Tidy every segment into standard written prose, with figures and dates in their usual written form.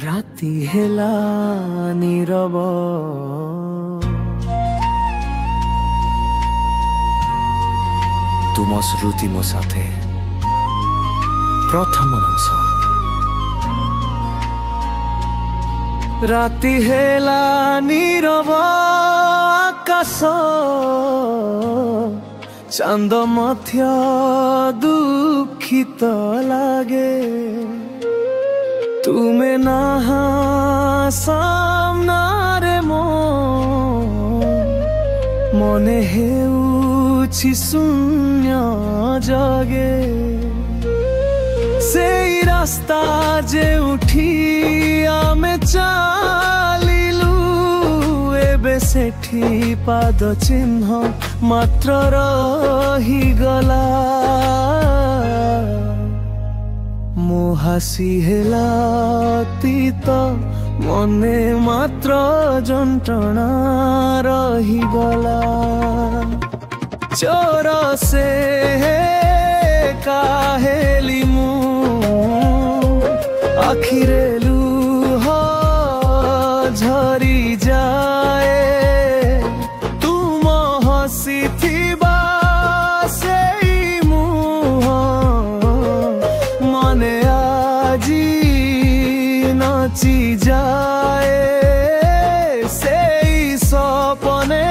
राति हेला नीरव तुम श्रुति मो साथे प्रथम अंश राति हेला नीरव आकाश चांद मध्य दुखित लागे तुमे नाहा सामनारे मो मने हेउछि शून्य जगे सेई रास्ता जे उठी आमे चालिलु एबे सेठी पाद चिन्ह मात्र रही गला मो हासी हेला तीत मने मात्र जंत्रणा रही गला चोर से काहेली मु आखिरे लुह झरी जाए तुम हसी थिबा सेई मुह मने आजी नची जाए सेई सपने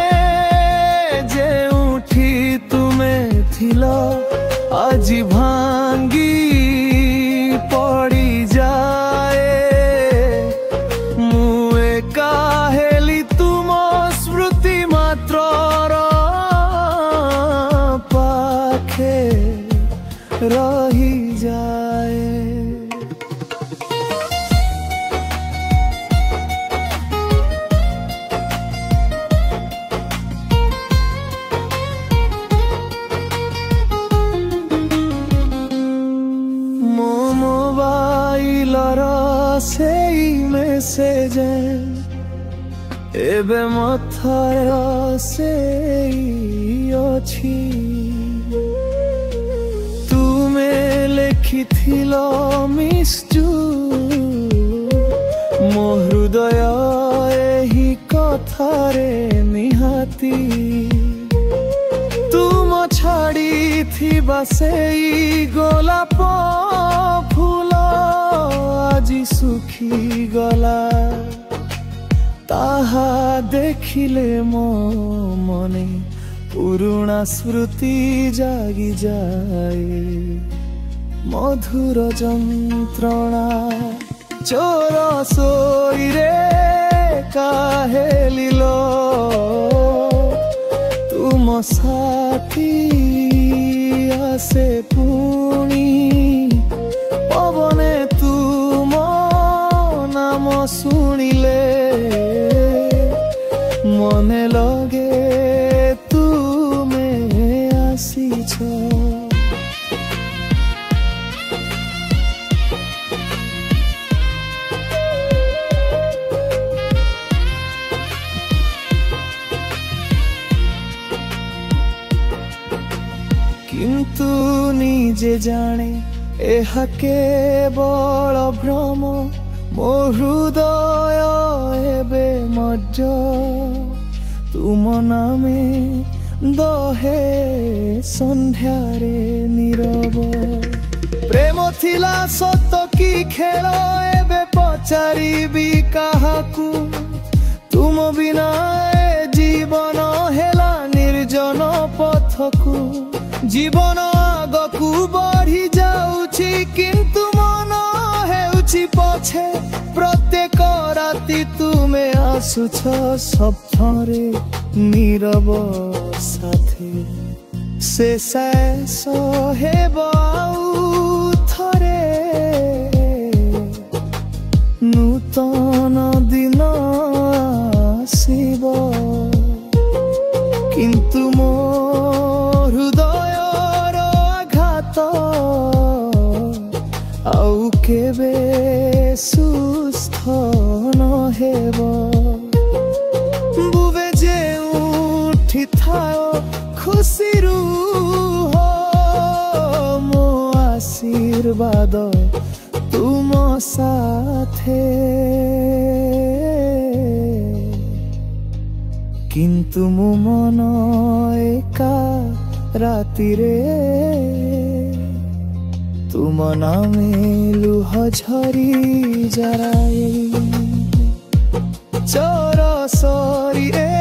जे उठी तुमे थिला आज भांगी पड़ी जाए मुए काहेली तुम स्मृति मात्र पाखे रही जाए सेई मेसेज एबे मथार सेई अछि तुमे लेखिथिलो मिस्टू मो हृदय एही कथारे निहाती तुम छाड़ी थिबा सेई गोलाप फूल आजी सुखी गला ताहा देखिले मो मने पुरुणा स्मृति जागी जाए मधुर जंत्रणा चोर सोई रे काहेलिलो तुम साथी आसे पुणी पवने तुम नाम शुणिले मने लगे तुमे आसीछ किंतु निजे जाने एहा केवल भ्रम मो हृदय एबे मज्ज तुम नामे दहे संध्यारे नीरव प्रेम थिला सत की खेल एबे पचारिबी काहाकू तुम बिना ए जीवन हेला निर्जन पथकू जीवन आगकू बढ़ी जाउछि किंतु मन हेउछि पछे प्रत्येक राति तुमे आसुछ स्वप्नरे नीरव साथे से शेष हेब आउ थरे नूतन दिन आसिब किंतु मो हृदयर आघात आउ केबे सुस्थ न हेब बुवे जे उठी थाओ खुशी ଆଶୀର୍ବାଦ ତୁମ ସାଥେ କିନ୍ତୁ ମୋ ମନ ଏକା ରାତିରେ ତୁମ ନାମେ ଲୁହ ଝରି ଯାଏ ଚୋର ସରିରେ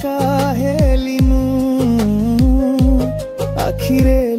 କାହେଲି ମୁଁ ଆଖିରେ